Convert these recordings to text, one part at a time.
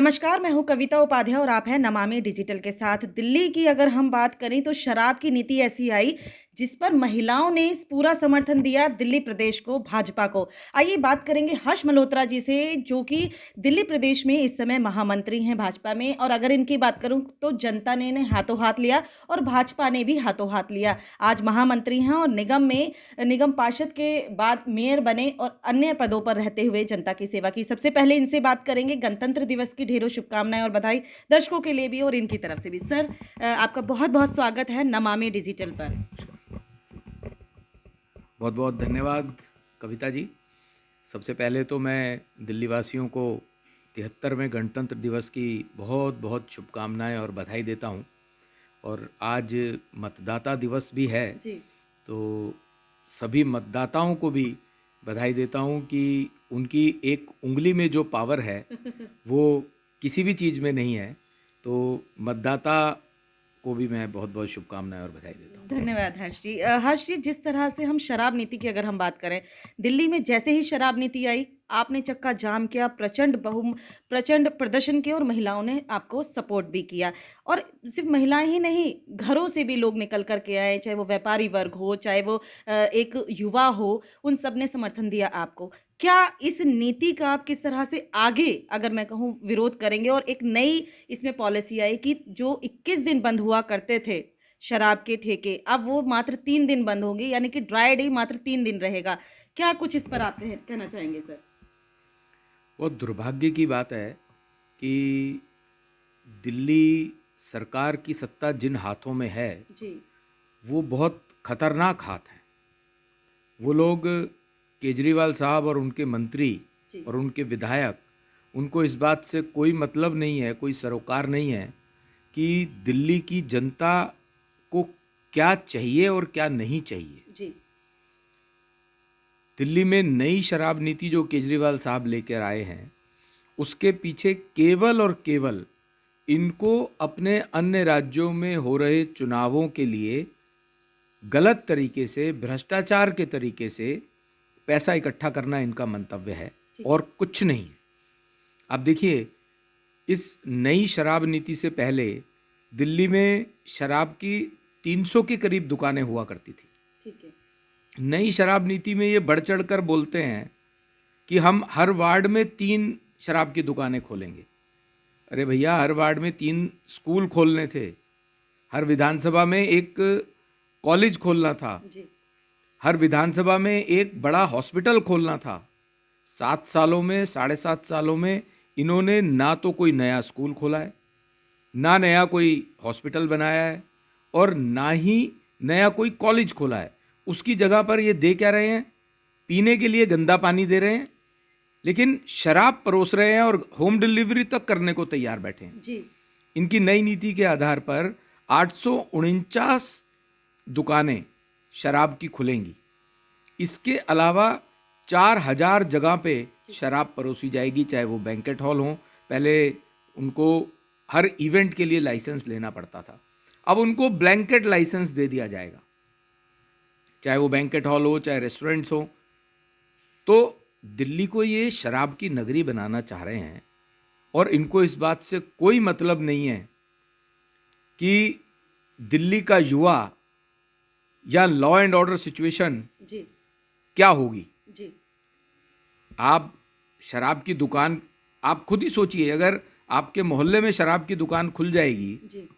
नमस्कार, मैं हूँ कविता उपाध्याय और आप हैं नमामि डिजिटल के साथ। दिल्ली की अगर हम बात करें तो शराब की नीति ऐसी आई जिस पर महिलाओं ने इस पूरा समर्थन दिया दिल्ली प्रदेश को, भाजपा को। आइए बात करेंगे हर्ष मल्होत्रा जी से जो कि दिल्ली प्रदेश में इस समय महामंत्री हैं भाजपा में और अगर इनकी बात करूँ तो जनता ने इन्हें हाथों हाथ लिया और भाजपा ने भी हाथों हाथ लिया। आज महामंत्री हैं और निगम पार्षद के बाद मेयर बने और अन्य पदों पर रहते हुए जनता की सेवा की। सबसे पहले इनसे बात करेंगे। गणतंत्र दिवस की ढेरों शुभकामनाएं और बधाई दर्शकों के लिए भी और इनकी तरफ से भी। सर, आपका बहुत बहुत स्वागत है नमामि डिजिटल पर। बहुत बहुत धन्यवाद कविता जी। सबसे पहले तो मैं दिल्ली वासियों को 73वें गणतंत्र दिवस की बहुत बहुत शुभकामनाएं और बधाई देता हूं। और आज मतदाता दिवस भी है जी। तो सभी मतदाताओं को भी बधाई देता हूं कि उनकी एक उंगली में जो पावर है वो किसी भी चीज़ में नहीं है। तो मतदाता को भी मैं बहुत बहुत शुभकामनाएं और बधाई देता हूं। धन्यवाद हर्ष जी। हर्ष जी, जिस तरह से हम शराब नीति की अगर हम बात करें, दिल्ली में जैसे ही शराब नीति आई, आपने चक्का जाम किया, प्रचंड प्रदर्शन किए और महिलाओं ने आपको सपोर्ट भी किया। और सिर्फ महिलाएं ही नहीं, घरों से भी लोग निकल कर के आए, चाहे वो व्यापारी वर्ग हो, चाहे वो एक युवा हो, उन सब ने समर्थन दिया आपको। क्या इस नीति का आप किस तरह से आगे अगर मैं कहूँ विरोध करेंगे और एक नई इसमें पॉलिसी आई कि जो 21 दिन बंद हुआ करते थे शराब के ठेके, अब वो मात्र 3 दिन बंद होंगे, यानी कि ड्राई डे मात्र 3 दिन रहेगा। क्या कुछ इस पर आप कहना चाहेंगे सर? बहुत दुर्भाग्य की बात है कि दिल्ली सरकार की सत्ता जिन हाथों में है जी। वो बहुत खतरनाक हाथ हैं। वो लोग केजरीवाल साहब और उनके मंत्री जी। और उनके विधायक, उनको इस बात से कोई मतलब नहीं है, कोई सरोकार नहीं है कि दिल्ली की जनता को क्या चाहिए और क्या नहीं चाहिए। जी। दिल्ली में नई शराब नीति जो केजरीवाल साहब लेकर आए हैं उसके पीछे केवल और केवल इनको अपने अन्य राज्यों में हो रहे चुनावों के लिए गलत तरीके से, भ्रष्टाचार के तरीके से पैसा इकट्ठा करना इनका मंतव्य है और कुछ नहीं है। आप देखिए, इस नई शराब नीति से पहले दिल्ली में शराब की 300 के करीब दुकानें हुआ करती थी। ठीक है। नई शराब नीति में ये बढ़ चढ़कर बोलते हैं कि हम हर वार्ड में 3 शराब की दुकानें खोलेंगे। अरे भैया, हर वार्ड में 3 स्कूल खोलने थे, हर विधानसभा में एक कॉलेज खोलना था, जी। हर विधानसभा में एक बड़ा हॉस्पिटल खोलना था। 7 सालों में, 7.5 सालों में इन्होंने ना तो कोई नया स्कूल खोला है, ना नया कोई हॉस्पिटल बनाया है और ना ही नया कोई कॉलेज खोला है। उसकी जगह पर ये दे क्या रहे हैं? पीने के लिए गंदा पानी दे रहे हैं, लेकिन शराब परोस रहे हैं और होम डिलीवरी तक करने को तैयार बैठे हैं। जी। इनकी नई नीति के आधार पर 849 दुकानें शराब की खुलेंगी। इसके अलावा 4000 जगह पे शराब परोसी जाएगी, चाहे वो बैंकेट हॉल हो। पहले उनको हर इवेंट के लिए लाइसेंस लेना पड़ता था, अब उनको ब्लैंकेट लाइसेंस दे दिया जाएगा, चाहे वो बैंकेट हॉल हो, चाहे रेस्टोरेंट्स हो। तो दिल्ली को ये शराब की नगरी बनाना चाह रहे हैं और इनको इस बात से कोई मतलब नहीं है कि दिल्ली का युवा या लॉ एंड ऑर्डर सिचुएशन जी। क्या होगी। जी। आप शराब की दुकान, आप खुद ही सोचिए, अगर आपके मोहल्ले में शराब की दुकान खुल जाएगी जी।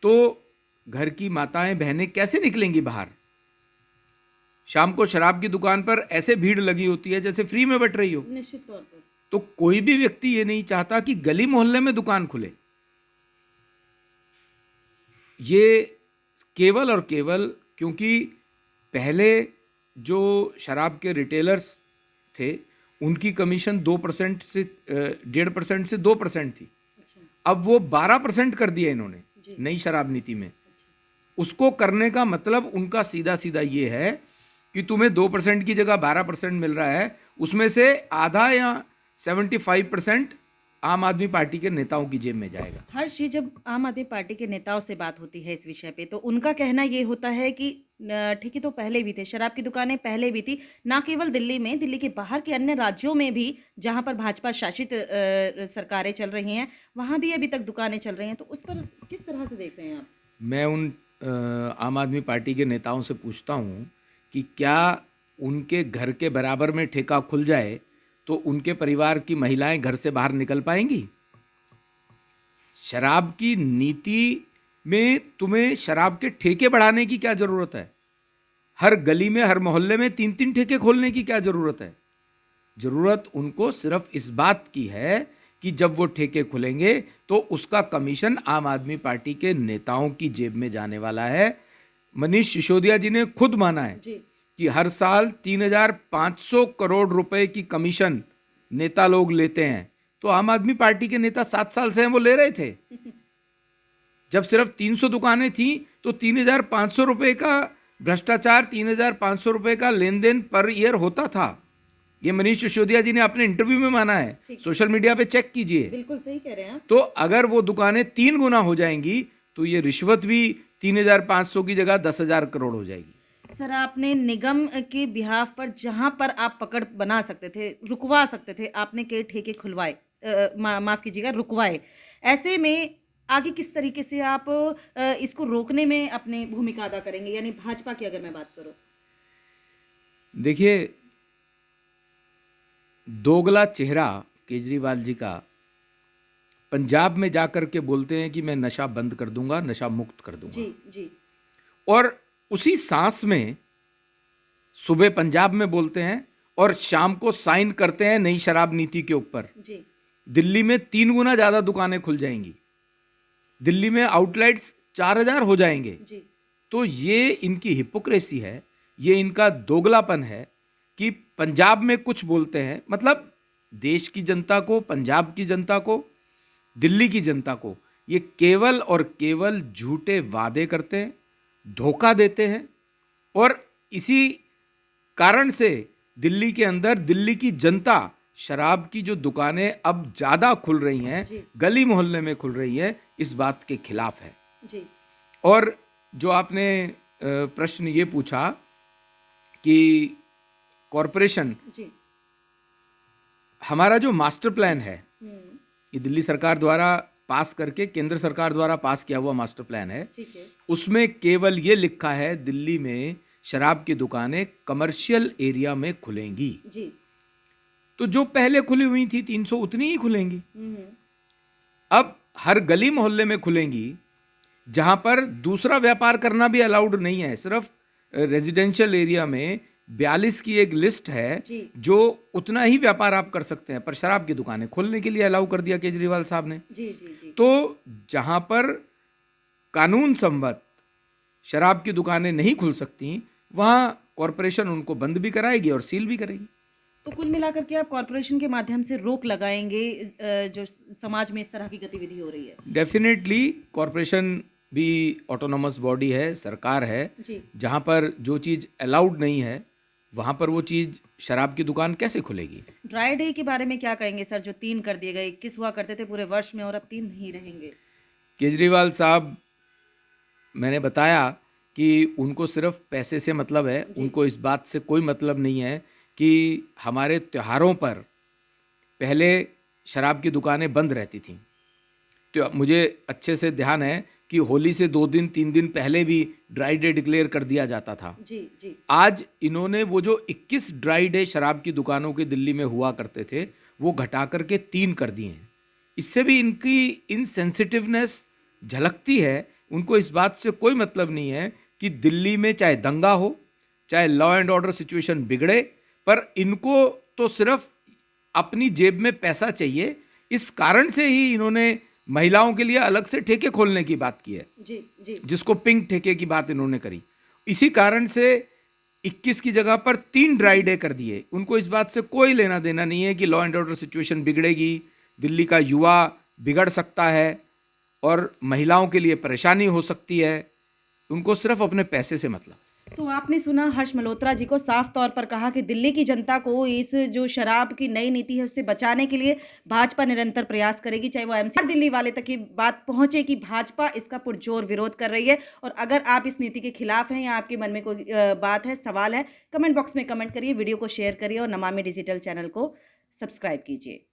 तो घर की माताएं बहनें कैसे निकलेंगी बाहर? शाम को शराब की दुकान पर ऐसे भीड़ लगी होती है जैसे फ्री में बट रही हो। निश्चित तौर पर। तो कोई भी व्यक्ति ये नहीं चाहता कि गली मोहल्ले में दुकान खुले। ये केवल और केवल क्योंकि पहले जो शराब के रिटेलर्स थे उनकी कमीशन 2% से 1.5% से 2% थी। अच्छा। अब वो 12% कर दिया इन्होंने जी। नई शराब नीति में। उसको करने का मतलब उनका सीधा सीधा ये है कि तुम्हें 2% की जगह 12% मिल रहा है, उसमें से आधा या 75% आम आदमी पार्टी के नेताओं की जेब में जाएगा। हर्ष जी, जब आम आदमी पार्टी के नेताओं से बात होती है इस विषय पे, तो उनका कहना ये होता है कि ठेके तो पहले भी थे, शराब की दुकानें पहले भी थी, ना केवल दिल्ली में, दिल्ली के बाहर के अन्य राज्यों में भी जहाँ पर भाजपा शासित सरकारें चल रही हैं, वहाँ भी अभी तक दुकानें चल रही हैं। तो उस पर किस तरह से देख रहे हैं आप? मैं उन आम आदमी पार्टी के नेताओं से पूछता हूँ कि क्या उनके घर के बराबर में ठेका खुल जाए तो उनके परिवार की महिलाएं घर से बाहर निकल पाएंगी? शराब की नीति में तुम्हें शराब के ठेके बढ़ाने की क्या ज़रूरत है? हर गली में, हर मोहल्ले में 3-3 ठेके खोलने की क्या ज़रूरत है? ज़रूरत उनको सिर्फ इस बात की है कि जब वो ठेके खुलेंगे तो उसका कमीशन आम आदमी पार्टी के नेताओं की जेब में जाने वाला है। मनीष सिसोदिया जी ने खुद माना है जी। कि हर साल 3,500 करोड़ रुपए की कमीशन नेता लोग लेते हैं। तो आम आदमी पार्टी के नेता 7 साल से हैं वो ले रहे थे। जब सिर्फ 300 दुकानें थी तो 3,500 रुपए का भ्रष्टाचार, 3,500 रुपए का लेन देन पर ईयर होता था। ये मनीष सिसोदिया जी ने अपने इंटरव्यू में माना है, सोशल मीडिया पे चेक कीजिए। बिल्कुल सही कह रहे हैं आप। तो अगर वो दुकानें 3 गुना हो जाएंगी तो ये रिश्वत भी 3,500 की जगह 10,000 करोड़ हो जाएगी। सर, आपने निगम के बिहाफ पर जहां पर आप पकड़ बना सकते थे, रुकवा सकते थे, आपने कई ठेके खुलवाए, माफ कीजिएगा, रुकवाए। ऐसे में आगे किस तरीके से आप इसको रोकने में अपनी भूमिका अदा करेंगे, यानी भाजपा की अगर मैं बात करूं? देखिए, दोगला चेहरा केजरीवाल जी का पंजाब में जाकर के बोलते हैं कि मैं नशा बंद कर दूंगा, नशा मुक्त कर दूंगा। जी जी। और उसी सांस में सुबह पंजाब में बोलते हैं और शाम को साइन करते हैं नई शराब नीति के ऊपर। जी। दिल्ली में 3 गुना ज्यादा दुकानें खुल जाएंगी, दिल्ली में आउटलेट्स 4,000 हो जाएंगे। जी। तो ये इनकी हिपोक्रेसी है, ये इनका दोगलापन है कि पंजाब में कुछ बोलते हैं, मतलब देश की जनता को, पंजाब की जनता को, दिल्ली की जनता को ये केवल और केवल झूठे वादे करते हैं, धोखा देते हैं। और इसी कारण से दिल्ली के अंदर दिल्ली की जनता शराब की जो दुकानें अब ज़्यादा खुल रही हैं, गली मोहल्ले में खुल रही है, इस बात के खिलाफ है। जी। और जो आपने प्रश्न ये पूछा कि कॉरपोरेशन, हमारा जो मास्टर प्लान है, ये दिल्ली सरकार द्वारा पास करके केंद्र सरकार द्वारा पास किया हुआ मास्टर प्लान है। ठीक है। उसमें केवल ये लिखा है दिल्ली में शराब की दुकानें कमर्शियल एरिया में खुलेंगी। जी। तो जो पहले खुली हुई थी 300 उतनी ही खुलेंगी। अब हर गली मोहल्ले में खुलेंगी, जहां पर दूसरा व्यापार करना भी अलाउड नहीं है। सिर्फ रेजिडेंशियल एरिया में 42 की एक लिस्ट है जो उतना ही व्यापार आप कर सकते हैं, पर शराब की दुकानें खोलने के लिए अलाउ कर दिया केजरीवाल साहब ने। जी जी जी। तो जहां पर कानून संबद्ध शराब की दुकानें नहीं खुल सकती, वहां कॉरपोरेशन उनको बंद भी कराएगी और सील भी करेगी। तो कुल मिलाकर के आप कॉरपोरेशन के माध्यम से रोक लगाएंगे जो समाज में इस तरह की गतिविधि हो रही है? डेफिनेटली कॉरपोरेशन भी ऑटोनोमस बॉडी है, सरकार है। जहां पर जो चीज़ अलाउड नहीं है वहां पर वो चीज़, शराब की दुकान कैसे खुलेगी? ड्राई डे के बारे में क्या कहेंगे सर, जो 3 कर दिए गए? 21 हुआ करते थे पूरे वर्ष में और अब 3 ही रहेंगे। केजरीवाल साहब, मैंने बताया कि उनको सिर्फ पैसे से मतलब है, उनको इस बात से कोई मतलब नहीं है कि हमारे त्योहारों पर पहले शराब की दुकानें बंद रहती थीं। तो मुझे अच्छे से ध्यान है कि होली से 2 दिन 3 दिन पहले भी ड्राई डे डिक्लेयर कर दिया जाता था। जी जी। आज इन्होंने वो जो 21 ड्राई डे शराब की दुकानों के दिल्ली में हुआ करते थे वो घटा करके 3 कर दिए हैं। इससे भी इनकी इनसेंसिटिवनेस झलकती है। उनको इस बात से कोई मतलब नहीं है कि दिल्ली में चाहे दंगा हो, चाहे लॉ एंड ऑर्डर सिचुएशन बिगड़े, पर इनको तो सिर्फ अपनी जेब में पैसा चाहिए। इस कारण से ही इन्होंने महिलाओं के लिए अलग से ठेके खोलने की बात की है। जी जी। जिसको पिंक ठेके की बात इन्होंने करी। इसी कारण से 21 की जगह पर 3 ड्राई डे कर दिए। उनको इस बात से कोई लेना देना नहीं है कि लॉ एंड ऑर्डर सिचुएशन बिगड़ेगी, दिल्ली का युवा बिगड़ सकता है और महिलाओं के लिए परेशानी हो सकती है। उनको सिर्फ अपने पैसे से मतलब। तो आपने सुना हर्ष मल्होत्रा जी को साफ तौर पर कहा कि दिल्ली की जनता को इस जो शराब की नई नीति है उससे बचाने के लिए भाजपा निरंतर प्रयास करेगी, चाहे वो एमसी दिल्ली वाले तक ये बात पहुंचे कि भाजपा इसका पुरजोर विरोध कर रही है। और अगर आप इस नीति के खिलाफ हैं या आपके मन में कोई बात है, सवाल है, कमेंट बॉक्स में कमेंट करिए, वीडियो को शेयर करिए और नमामि डिजिटल चैनल को सब्सक्राइब कीजिए।